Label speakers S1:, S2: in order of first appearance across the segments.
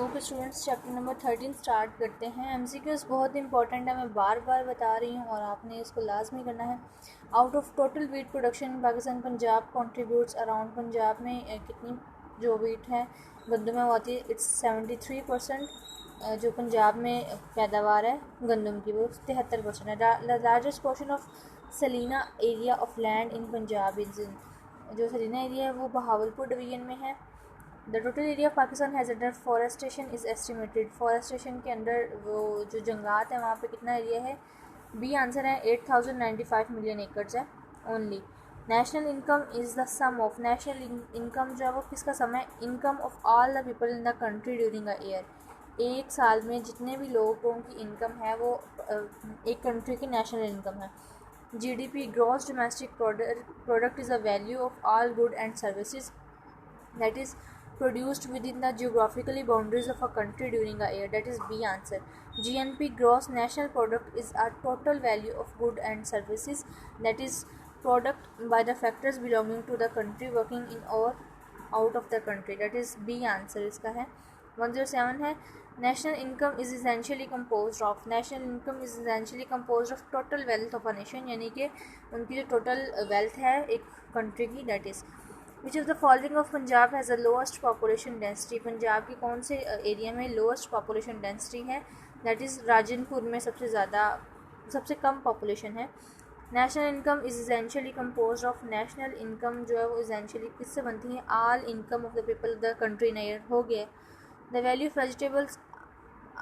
S1: Okay students, chapter number 13 start करते हैं। MCQs बहुत इंपॉर्टेंट है, मैं बार बार बता रही हूँ और आपने इसको लाजमी करना है। Out of total wheat production in Pakistan, Punjab contributes around, Punjab में कितनी जो वीट है गंदम में वो आती है, इट्स 73%। जो पंजाब में पैदावार है गंदम की वो 73% है। The largest portion of saline area of land in Punjab is in, जो सलीना एरिया है वो बहावलपुर डिवीजन में है। The total area of Pakistan has under forestation is estimated, forestation के अंडर वो जो जंगलात हैं वहाँ पे कितना एरिया है। बी आंसर है 8095 मिलियन एकड़्स है only. National income is the sum of, national income जो है वो किसका सम है, income of all the people in the country during a year. एक साल में जितने भी लोगों की इनकम है वो एक कंट्री की नेशनल इनकम है। GDP gross domestic product is the value of all good and services that is produced within the geographically boundaries of a country during a year, that is B answer. GNP gross national product is a total value of good and services, that is product by the factors belonging to the country working in or out of the country, that is B answer इसका है। 107 है national income is essentially compose of, national income is essentially compose of total wealth of a nation, यानी कि उनकी जो total wealth है एक country की, that is which of the following of Punjab has the lowest population density, Punjab के कौन से एरिया में लोएस्ट पॉपुलेशन डेंसिटी है, दैट इज़ राजनपुर में सबसे कम पॉपुलेशन है। National income is essentially compose of, national income जो है वो इसेंशियली किससे बनती है, all income of the people of the country in year हो गया। The value of vegetables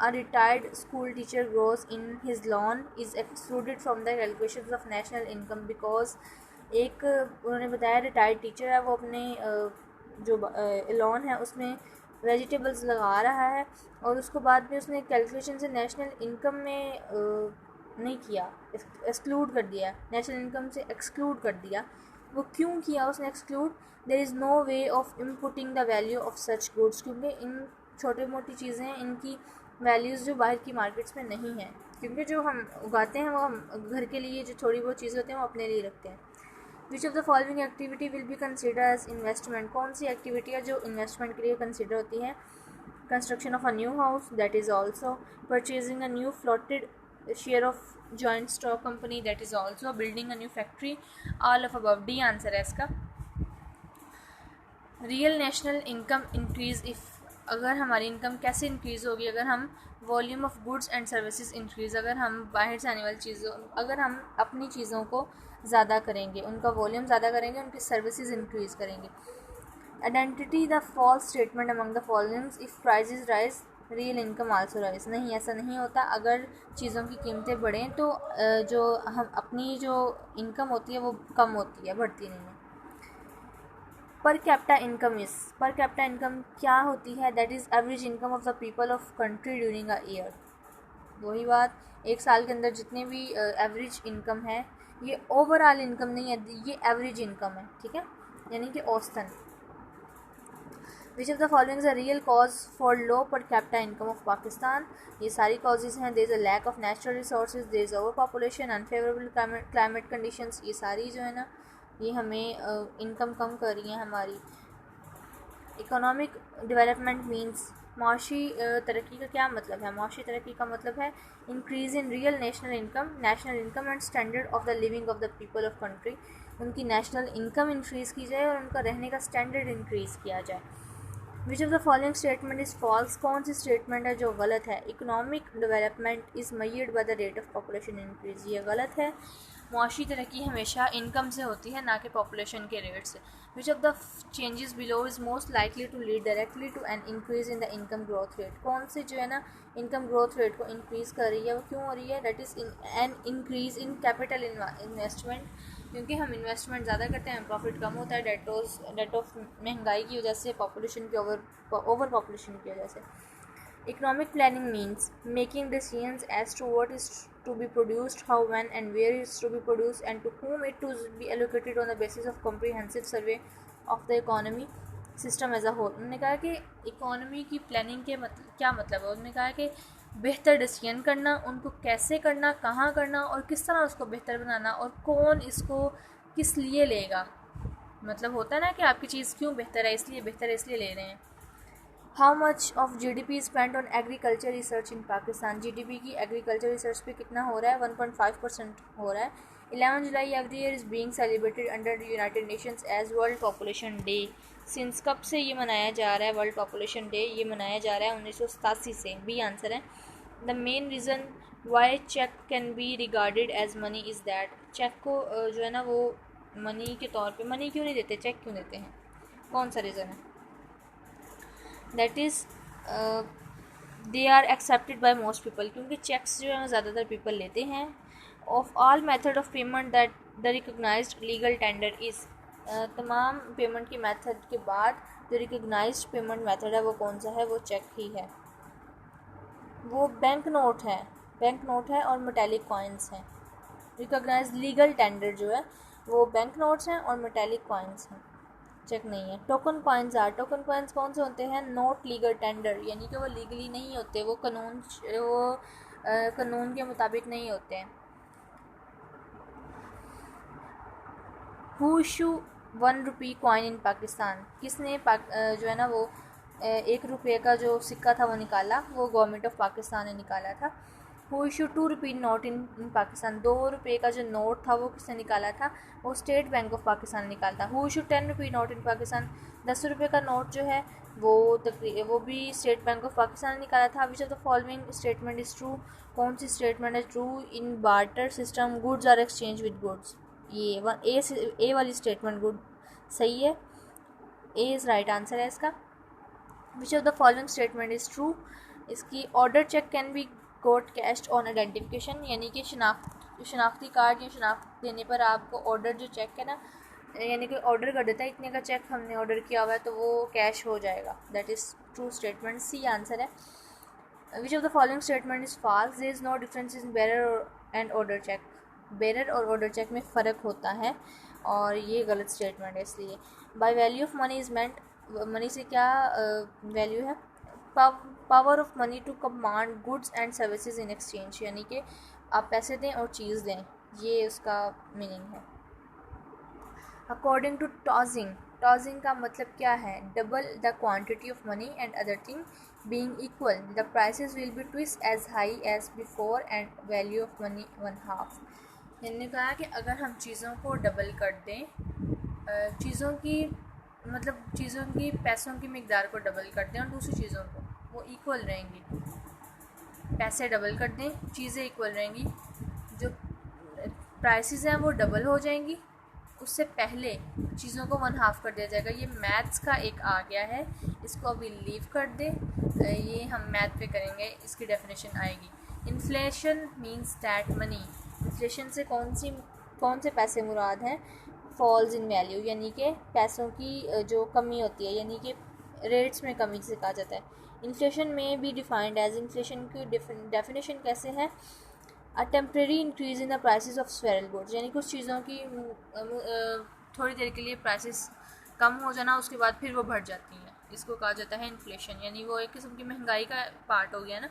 S1: a retired school teacher grows in his lawn is excluded from the calculations of national income because एक उन्होंने बताया retired teacher है वो अपने जो lawn है उसमें वेजिटेबल्स लगा रहा है और उसको बाद में उसने कैलकुलेशन से नेशनल इनकम में नहीं किया, एक्सक्लूड कर दिया, नेशनल इनकम से एक्सक्लूड कर दिया। वो क्यों किया उसने exclude, there is no way of inputting the value of such goods, क्योंकि इन छोटी मोटी चीज़ें हैं इनकी वैल्यूज़ जो बाहर की मार्केट्स में नहीं है, क्योंकि जो हम उगाते हैं वो हम घर के लिए जो थोड़ी बहुत चीज़ें होती हैं वो अपने लिए रखते हैं। Which of the following activity will be consider as investment, कौन सी एक्टिविटी है जो इन्वेस्टमेंट के लिए कंसिडर होती है, construction of a new house, that is also purchasing a new floated share of joint stock company, that is also building a new factory, all of above, D answer है इसका। Real national income increase if, अगर हमारी income कैसे increase होगी, अगर हम volume of goods and services increase, अगर हम बाहर से आने वाली चीज़ों, अगर हम अपनी चीज़ों को ज़्यादा करेंगे, उनका वॉल्यूम ज़्यादा करेंगे, उनकी सर्विसेज इंक्रीज़ करेंगे। Identity the false statement among the followings, if prices rise real income also rise, नहीं ऐसा नहीं होता, अगर चीज़ों की कीमतें बढ़ें तो जो हम अपनी जो इनकम होती है वो कम होती है, बढ़ती नहीं है। पर कैपिटा इनकम इज़, पर कैपिटा इनकम क्या होती है, that is average income of the people of country during a year. वही बात, एक साल के अंदर जितने भी एवरेज इनकम है, ये ओवरऑल इनकम नहीं है, ये एवरेज इनकम है, ठीक है, यानी कि औसतन। Which of the following is a real cause for low per capita income of Pakistan, ये सारी कॉजेज़ हैं। There is a lack of natural resources, there is over population, unfavourable climate conditions, ये सारी जो है ना ये हमें इनकम कम कर रही हैं हमारी। इकोनॉमिक डेवलपमेंट मीन्स, माशी तरक्की का क्या मतलब है, माशी तरक्की का मतलब है increase in real national income and standard of the living of the people of country, उनकी नेशनल इनकम इंक्रीज़ की जाए और उनका रहने का स्टैंडर्ड इंक्रीज़ किया जाए। Which of the following statement is false, कौन सी स्टेटमेंट है जो गलत है, economic development is measured by the rate of population increase, ये गलत है, मुआशी तरक्की हमेशा इनकम से होती है ना कि पॉपुलेशन के रेट से। Which of the changes below is most likely to lead directly to an increase in the income growth rate, कौन सी जो है ना इनकम ग्रोथ रेट को इंक्रीज़ कर रही है, वो क्यों हो रही है, that is an increase in capital investment, क्योंकि हम इन्वेस्टमेंट ज़्यादा करते हैं प्रॉफिट कम होता है, डेट ऑफ महंगाई की वजह से, पॉपुलेशन की ओवर पॉपुलेशन की वजह से। Economic planning means making decisions as to what is to be produced, how, when and where it is to be produced and to whom it to be allocated on the basis of comprehensive survey of the economy system as a whole। उन्होंने कहा कि economy की planning के क्या मतलब है, उन्होंने कहा कि बेहतर डिसीजन करना, उनको कैसे करना, कहाँ करना और किस तरह उसको बेहतर बनाना और कौन इसको किस लिए लेगा, मतलब होता है ना कि आपकी चीज़ क्यों बेहतर है, इसलिए ले रहे हैं। How much of GDP spend on agriculture research in Pakistan. GDP की एग्रीकल्चर रिसर्च पे कितना हो रहा है? 1.5% हो रहा है। 11 July every year is being celebrated under United Nations as World Population Day. Since कब से ये मनाया जा रहा है वर्ल्ड पॉपुलेशन डे? ये मनाया जा रहा है 1987 से। बी आंसर है। The main reason why cheque can be regarded as money is that. Cheque को जो है ना वो मनी के तौर पे मनी क्यों नहीं देते, चेक क्यों देते हैं? कौन सा रीज़न है? That is they are accepted by most people, क्योंकि चेक्स जो है ज़्यादातर पीपल लेते हैं। Of all method of payment that the recognised legal tender is. तमाम पेमेंट की मेथड के बाद जो रिकग्नाइज्ड पेमेंट मेथड है वो कौन सा है? वो चेक ही है। वो बैंक नोट है, बैंक नोट है और मेटेलिक कॉइन्स हैं। रिकग्नाइज लीगल टेंडर जो है वो बैंक नोट्स हैं और मेटेलिक कॉइन्स हैं, चेक नहीं है। Token coins are, token coins कौन से होते हैं? नोट लीगल टेंडर, यानी कि वो लीगली नहीं होते, वो कानून के मुताबिक नहीं होते हैं। Who issue 1 rupee coin in Pakistan. किसने जो है ना वो 1 रुपये का जो सिक्का था वो निकाला? वो गवर्नमेंट ऑफ पाकिस्तान ने निकाला था। हु इशू 2 रुपी नोट इन पाकिस्तान। 2 रुपये का जो नोट था वो किसने निकाला था? वो स्टेट बैंक ऑफ पाकिस्तान ने निकाला था। हु इशू 10 रुपी नोट इन पाकिस्तान। 10 रुपये का नोट जो है वो भी स्टेट बैंक ऑफ पाकिस्तान ने निकाला था। Which of the following statement is true. कौन सी स्टेटमेंट है true? In barter system goods are exchange with goods. ये ए वाली स्टेटमेंट गुड सही है, ए इज़ राइट आंसर है इसका। Which of the following statement is true. इसकी order cheque can be got cashed on identification, यानी कि शनाख्ती card या शनाख्त देने पर आपको ऑर्डर जो चेक है ना, यानी कि ऑर्डर कर देता है इतने का चेक हमने ऑर्डर किया हुआ है तो वो कैश हो जाएगा। That is true statement, C answer है। Which of the following statement is false. There is no difference in bearer and order cheque. Bearer और ऑर्डर चेक में फ़र्क होता है और ये गलत स्टेटमेंट है इसलिए। By value of money is meant, money से क्या वैल्यू है? Power of money to command goods and services in exchange, यानी कि आप पैसे दें और चीज़ दें, ये उसका मीनिंग है। अकॉर्डिंग टू टॉजिंग, टॉजिंग का मतलब क्या है? Double the quantity of money and other thing being equal the prices will be twice as high as before and value of money 1/2। मैंने कहा कि अगर हम चीज़ों को डबल कर दें, चीज़ों की पैसों की मिकदार को डबल कर दें और दूसरी चीज़ों को, वो इक्वल रहेंगी। पैसे डबल कर दें, चीज़ें इक्वल रहेंगी, जो प्राइसेस हैं वो डबल हो जाएंगी, उससे पहले चीज़ों को 1/2 कर दिया जाएगा। ये मैथ्स का एक आ गया है, इसको अभी लीव कर दें, ये हम मैथ पे करेंगे, इसकी डेफिनेशन आएगी। Inflation means that money, inflation से कौन से पैसे मुराद हैं? फॉल्स इन वैल्यू, यानी कि पैसों की जो कमी होती है, यानी कि रेट्स में कमी से कहा जाता है। इन्फ्लेशन में भी डिफाइंड एज, इन्फ्लेशन की डेफिनेशन कैसे है? A temporary increase in the prices of several goods, यानी कुछ चीज़ों की थोड़ी देर के लिए प्राइसेस कम हो जाना, उसके बाद फिर वो बढ़ जाती हैं, इसको कहा जाता है इन्फ्लेशन, यानी वो एक किस्म की महंगाई का पार्ट हो गया ना।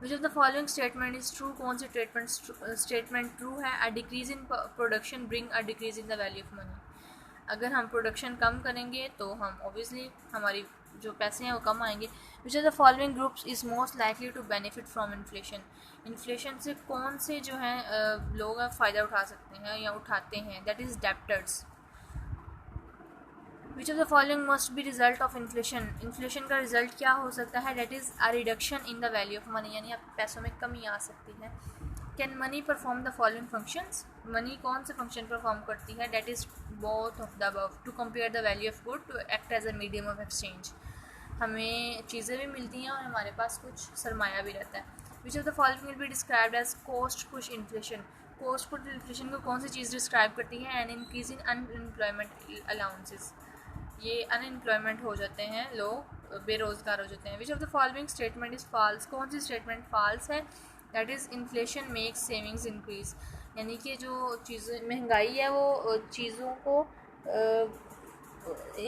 S1: विच of the following statement is true. कौन सी स्टेटमेंट ट्रू है? A decrease in production bring a decrease in the value of money. अगर हम प्रोडक्शन कम करेंगे तो हम ऑब्वियसली हमारी जो पैसे हैं वो कम आएंगे। Which of the following groups is most likely to benefit from inflation. Inflation से कौन से जो हैं लोग फ़ायदा उठा सकते हैं या उठाते हैं? That is debtors. Which of the following must be result of inflation. Inflation का रिजल्ट क्या हो सकता है? That is a reduction in the value of money, यानी आप पैसों में कमी आ सकती है। Can money perform the following functions. Money कौन से फंक्शन परफॉर्म करती है? That is both of the above. To compare the value of good, to act as a medium of exchange. हमें चीज़ें भी मिलती हैं और हमारे पास कुछ सरमाया भी रहता है। Which of the following will be described as cost push inflation. Cost push inflation को कौन सी चीज़ डिस्क्राइब करती है? An increase in unemployment allowances. ये अनएम्प्लॉयमेंट हो जाते हैं लोग, बेरोज़गार हो जाते हैं। Which of the following statement is false. कौन सी स्टेटमेंट फॉल्स है? That is inflation makes savings increase, यानी कि जो चीज़ें महंगाई है वो चीज़ों को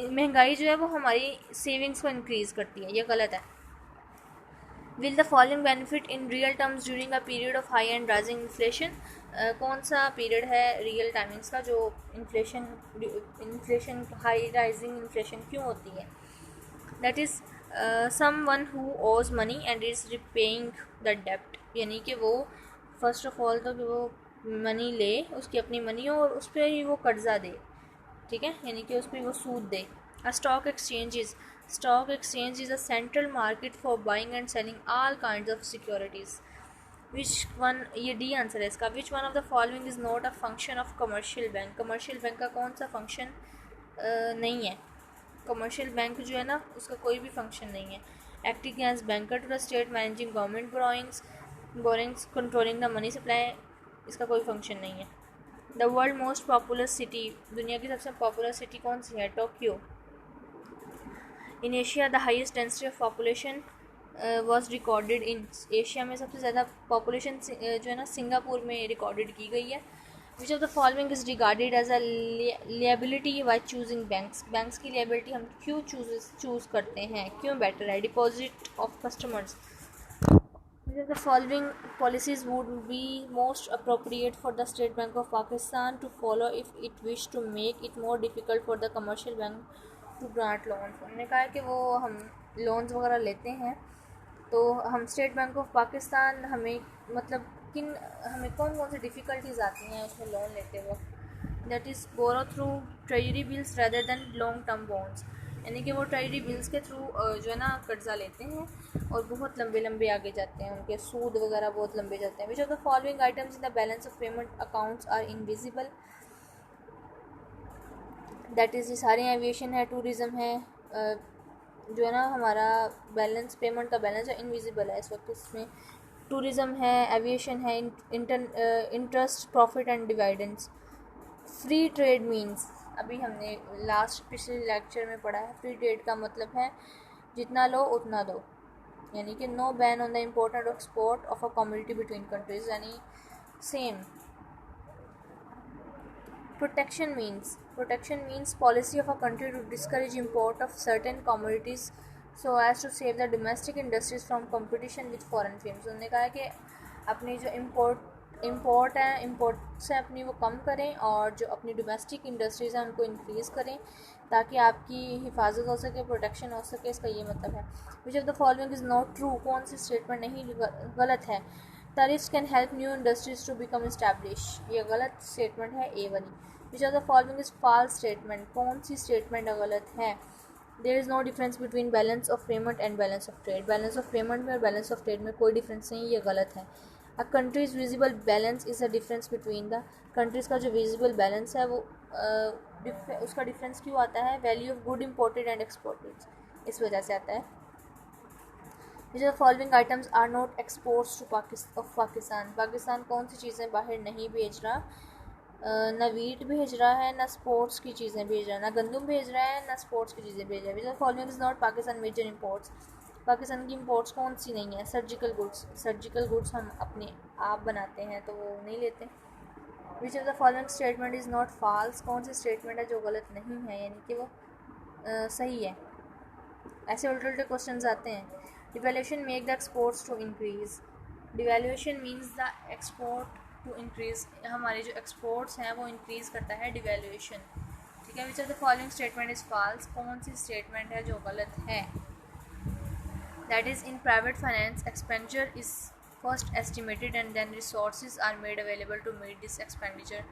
S1: महंगाई जो है वो हमारी सेविंग्स को इंक्रीज़ करती है, ये गलत है। Will the following benefit in real terms during a period of high and rising inflation. कौन सा पीरियड है रियल टाइमिंग्स का जो इन्फ्लेशन हाई राइजिंग इन्फ्लेशन क्यों होती है? That is someone who owes money and is repaying the डेप्ट, यानी कि वो फर्स्ट ऑफ ऑल तो कि वो मनी ले, उसकी अपनी मनी हो और उस पर ही वो कर्जा दे, ठीक है, यानी कि उस पर वो सूद दे। A stock exchange is a central market for buying and selling all kind of securities. Which one, ये डी आंसर है इसका। Which one of the following is not a function of commercial bank. Commercial bank का कौन सा function नहीं है? Commercial bank जो है ना, उसका कोई भी फंक्शन नहीं है। Acting as banker to the state, managing government borrowings, controlling the money supply, इसका कोई फंक्शन नहीं है। The world most popular city, दुनिया की सबसे पॉपुलर सिटी कौन सी है? Tokyo. In Asia the highest density of population was recorded in, Asia में सबसे ज़्यादा पॉपुलेशन जो है ना सिंगापुर में रिकॉर्डेड की गई है। Which of the following is regarded as a liability why choosing banks. Banks की लिएबिलिटी हम क्यों चूज़ करते हैं, क्यों बेटर है? Deposit of customers. Which of the following policies would be most appropriate for the State Bank of Pakistan to follow if it wished to make it more difficult for the commercial bank to grant loans? उन्होंने कहा है कि वो हम loans वगैरह लेते हैं तो हम स्टेट बैंक ऑफ पाकिस्तान हमें मतलब हमें कौन कौन सी डिफ़िकल्टीज आती हैं उसमें लोन लेते वक्त। That is borrow through treasury bills rather than long term bonds, यानी कि वो ट्रेजरी बिल्स के थ्रू जो है ना कर्जा लेते हैं और बहुत लंबे लंबे आगे जाते हैं, उनके सूद वगैरह बहुत लंबे जाते हैं। Which of the following items in the balance of payment accounts are invisible. That is ये सारे एविएशन है, टूरिज़्म है, जो है ना हमारा बैलेंस, पेमेंट का बैलेंस है इनविजिबल है इस वक्त। इसमें टूरिज़्म है, एविएशन है, interest, profit and dividends. Free trade means, अभी हमने लास्ट पिछले लेक्चर में पढ़ा है, फ्री ट्रेड का मतलब है जितना लो उतना दो, यानी कि no ban on the import and export of a commodity between countries, यानी same. Protection means policy of a country to discourage import of certain commodities so as to save the domestic industries from competition with foreign films. उन्होंने कहा है कि अपनी जो import है, import से अपनी वो कम करें और जो अपनी डोमेस्टिक इंडस्ट्रीज़ हैं उनको इंक्रीज़ करें ताकि आपकी हिफाजत हो सके, प्रोटेक्शन हो सके, इसका ये मतलब है। Which of the following is not true, कौन सी स्टेटमेंट नहीं गलत है? Tariffs can help new industries to become establish, ये गलत स्टेटमेंट है, ए वाली। Which of the following is false statement, कौन सी स्टेटमेंट गलत है? There is no difference between balance of payment and balance of trade, balance of payment में और बैलेंस ऑफ ट्रेड में कोई डिफरेंस नहीं, ये गलत है। A country's visible balance is a difference between the countries का जो विजिबल बैलेंस है वो उसका डिफरेंस क्यों आता है? Value of good imported and exported, इस वजह से आता है। Which the following items are not exports to Pakistan, Pakistan कौन सी चीज़ें बाहर नहीं भेज रहा? ना वीट भेज रहा है, ना स्पोर्ट्स की चीज़ें भेज रहा है, ना गंदम भेज रहा है, ना स्पोर्ट्स की चीज़ें भेज रहा है। Which the following is not Pakistan major imports, Pakistan की इम्पोर्ट्स कौन सी नहीं है? सर्जिकल गुड्स हम अपने आप बनाते हैं तो वो नहीं लेते। Which of the following statement is not false, कौन सी स्टेटमेंट है जो गलत नहीं है, यानी कि वो सही है। ऐसे उल्टे उल्टे क्वेश्चन आते हैं। Devaluation make the exports to increase, devaluation means the export to increase, हमारे जो एक्सपोर्ट्स हैं वो इंक्रीज करता है डिवैल्यूएशन, ठीक है। Which of the following statement is false, कौन सी स्टेटमेंट है जो गलत है? That is in private finance expenditure is first estimated and then resources are made available to meet this expenditure,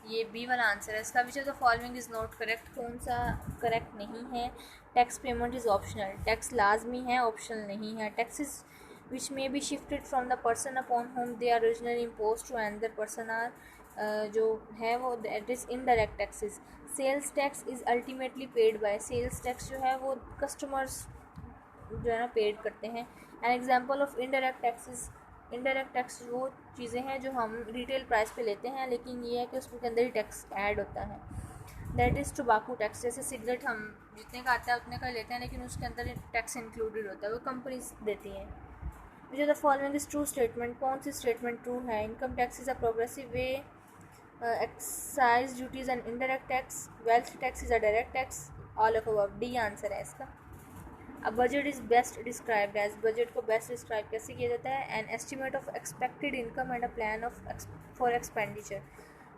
S1: ये बी वाला आंसर है इसका। Which of the following is not correct, कौन सा करेक्ट नहीं है? Tax payment is optional, tax लाजमी है, ऑप्शनल नहीं है। Taxes which may be shifted from the person upon whom they are originally impose to another person are जो है वो that is indirect taxes. Sales tax is ultimately paid by, sales tax जो है वो customers जो है ना paid करते हैं। An example of indirect taxes, indirect tax वो चीज़ें हैं जो हम रिटेल प्राइस पे लेते हैं लेकिन ये है कि उसके अंदर ही टैक्स ऐड होता है। दैट इज़ टोबाको टैक्स, जैसे सिगरेट हम जितने का आता है उतने का लेते हैं लेकिन उसके अंदर टैक्स इंक्लूडेड होता है, वो कंपनीज देती हैं। Which of the following is true statement, कौन सी स्टेटमेंट ट्रू है? Income tax is a progressive way, excise duties and indirect tax, wealth tax is a direct tax, all of above, D answer है इसका। A budget is best described as, budget को best describe कैसे किया जाता है? An estimate of expected income and a plan of for expenditure,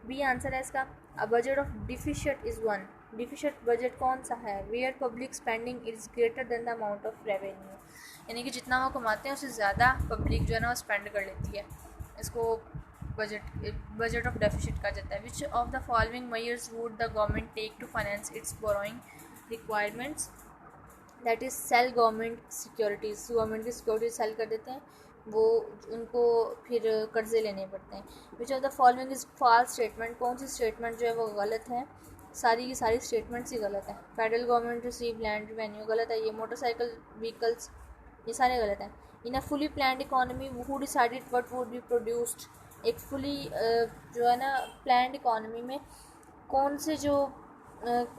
S1: B answer है इसका। A budget of deficient is one, deficit budget कौन सा है? Where public spending is greater than the amount of revenue, यानी कि जितना वो कमाते हैं उससे ज़्यादा पब्लिक जो है ना वो स्पेंड कर लेती है। इसको बजट ऑफ डेफिसिट कहा जाता है। Which of the following measures would the government take to finance its borrowing requirements? That is sell government securities, government की सिक्योरिटी सेल कर देते हैं, वो उनको फिर कर्जे लेने पड़ते हैं। Which of the following is false statement, कौन सी स्टेटमेंट जो है वो गलत है? सारी की सारी स्टेटमेंट्स ही गलत है। Federal government receive land revenue गलत है, ये मोटरसाइकिल व्हीकल्स ये सारे गलत हैं। In a fully planned economy who decided what would be produced, एक फुली जो है ना प्लान्ड इकोनॉमी में कौन से जो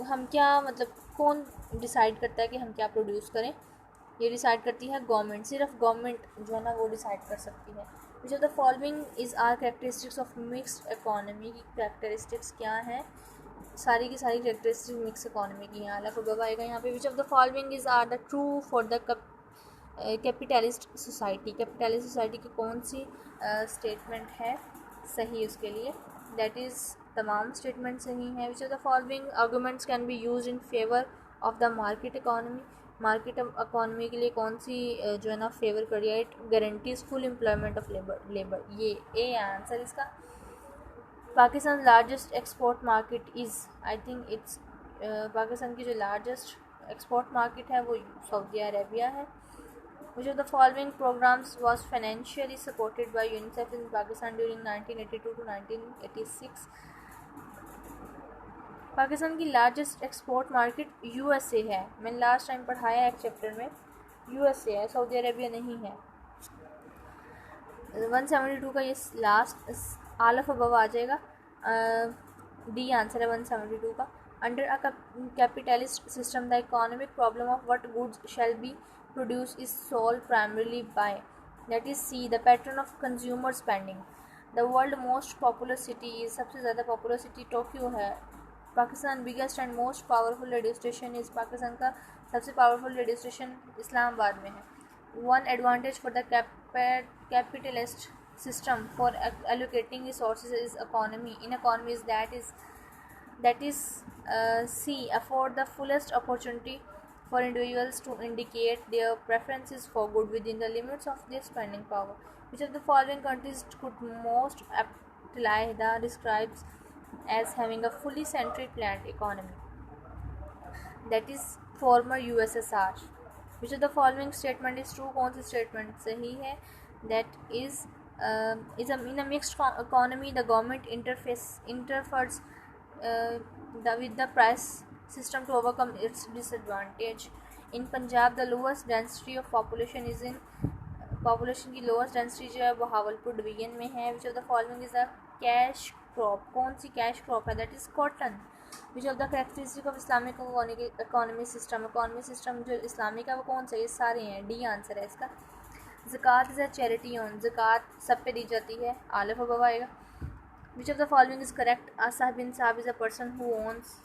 S1: हम क्या मतलब कौन डिसाइड करता है कि हम क्या प्रोड्यूस करें? ये डिसाइड करती है गवर्नमेंट, सिर्फ गवर्नमेंट जो है ना वो डिसाइड कर सकती है। Which of the following is are characteristics of mixed economy, की कैरेक्टरिस्टिक्स क्या हैं? सारी की सारी कैरेक्टरिस्टिक मिक्स इकोनॉमी की हैं। अलग आएगा यहाँ पे। Which of the following is are the true for the capitalist society, capitalist society की कौन सी स्टेटमेंट है सही उसके लिए? दैट इज़ तमाम स्टेटमेंट सही हैं। Which of the following arguments can be use in favour of the market economy, market economy के लिए कौन सी जो है ना फेवर करिए? It guarantees full employment of labour, ये ए आंसर इसका। Pakistan largest export market is, I think it's Pakistan की जो लार्जेस्ट एक्सपोर्ट मार्केट है वो सऊदी अरेबिया है। Which of the following programs was financially supported by UNICEF in Pakistan during 1982 to 1986? Pakistan की largest export market USA है। मैंने last time पढ़ाया एक चैप्टर में, यूएसए है, सऊदी अरेबिया नहीं है। 172 का ये लास्ट ऑल ऑफ अबव आ जाएगा, डी आंसर है 172 का। Under a capitalist system the economic problem of what goods shall be produce is solve primarily by, that is C the pattern of consumer spending. The world most popular city is, सबसे ज़्यादा popular city Tokyo है। Pakistan biggest and most powerful radio station is, Pakistan का सबसे powerful radio station Islamabad में है। One advantage for the capitalist system for allocating resources is economy in economies that is C afford the fullest opportunity for individuals to indicate their preferences for good within the limits of their spending power. Which of the following countries could most aptly describes as having a fully centrally planned economy? That is former USSR. Which of the following statement is true, कौन सी statement सही है? That is in a mixed economy the government interferes with the price system to overcome its disadvantage. In Punjab the lowest density of population is in, population की lowest density जो है वो Bahawalpur division में है। Which of the following is a cash crop, कौन सी cash crop है? That is cotton. Which of the characteristic of Islamic economy system जो Islamic है वो कौन सा? ये सारे हैं, डी आंसर है इसका। ज़कात इज़ अ चैरिटी ऑन, ज़कात सब पे दी जाती है, आलिफ अबव आएगा। विच of the following is correct? साहब बिन साहब is a person who owns,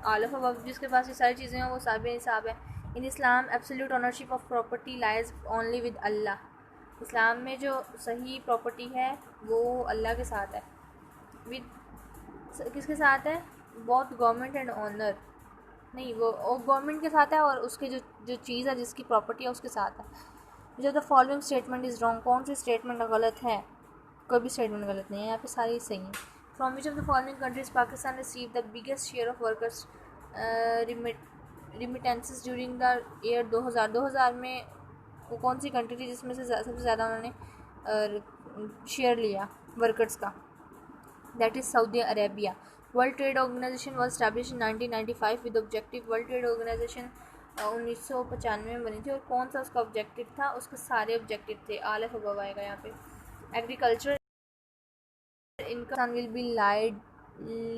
S1: Alif above, जिसके पास ये सारी चीज़ें हैं वो साहब बिन साहब है। In Islam absolute ownership of property lies only with Allah, इस्लाम में जो सही प्रॉपर्टी है वो अल्लाह के साथ है। विद किसके साथ है? बोथ गवर्नमेंट एंड ओनर, नहीं वो गवर्नमेंट के साथ है और उसके जो चीज़ है जिसकी प्रॉपर्टी है उसके साथ है। जो the following statement is wrong, कौन सी स्टेटमेंट गलत है? कोई भी स्टेटमेंट गलत नहीं है, यहाँ पे सारी सही हैं। From which of the following countries Pakistan receive the biggest share of workers remittances during the year 2000 में वो कौन सी कंट्री थी जिसमें से सबसे ज़्यादा उन्होंने शेयर लिया वर्कर्स का? That is Saudi Arabia. World trade organization was establish in 1995 with objective, world trade organization 1995 में बनी थी और कौन सा उसका ऑब्जेक्टिव था? उसके सारे ऑब्जेक्टिव थे, आलिफ अबव आएगा यहाँ पे। Agriculture income will be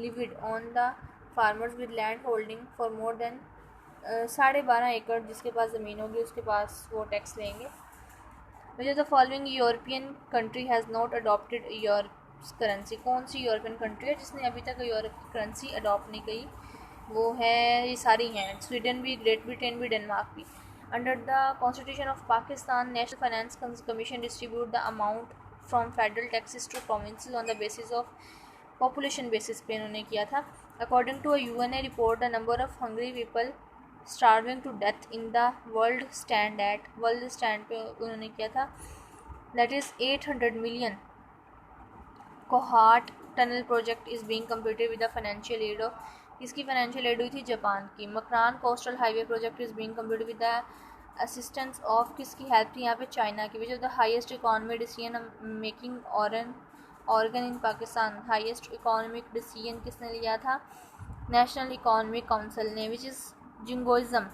S1: levied on the farmers with land holding for more than 12.5 एकड़, जिसके पास ज़मीन होगी उसके पास वो टैक्स लेंगे। विच of the following European country has not adopted Europe currency, कौन सी यूरोपियन कंट्री है जिसने अभी तक यूरोप की करेंसी अडॉप्ट नहीं की? वो है, ये सारी हैं, स्वीडन भी, ग्रेट ब्रिटेन भी, डेनमार्क भी। Under the constitution of Pakistan national finance commission distribute the amount from federal taxes to provinces on the basis of population basis पे इन्होंने किया था। According to a UNA report, the number of hungry people starving to death in the world stand पे उन्होंने किया था, that is 800 million. Kohat tunnel project is being completed with the financial aid of, इसकी financial aid हुई थी Japan की. Makran coastal highway project is being completed with the assistance of, किसकी help थी यहाँ पे, चाइना की. विच of the highest economic decision making organ in Pakistan, highest economic decision किसने लिया था, नेशनल इकोनॉमिक काउंसिल ने. Which is jingoism.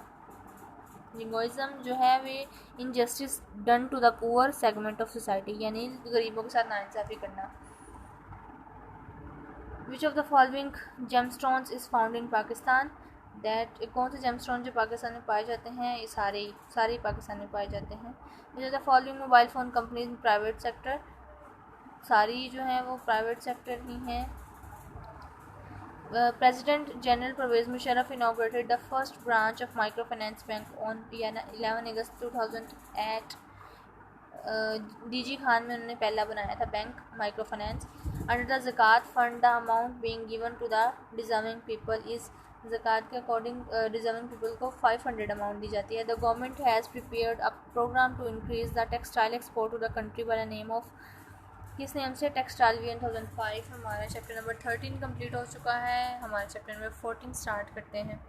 S1: जिंगोइज़म जो है वे injustice done to the poor segment of society, यानी गरीबों के साथ नाइंसाफ़ी करना. Which of the following gemstones is found in Pakistan, that कौन से जेमस्टोन जो पाकिस्तान में पाए जाते हैं, ये सारे पाकिस्तान में पाए जाते हैं. Which of the following mobile phone company in private sector, सारी जो हैं वो प्राइवेट सेक्टर ही हैं. President general Pervez Musharraf inaugurated the first branch of micro finance bank on 11 August 2008. DG Khan में उन्होंने पहला बनाया था bank micro finance. Under the zakat fund the amount being given to the deserving people is, ज़कात के according deserving people को 500 amount दी जाती है. The government has prepared a programme to increase the textile export to the country by the name of, किस name से, textile week 2005. हमारा chapter number 13 complete हो चुका है. हमारा चैप्टर नंबर 14 स्टार्ट करते हैं.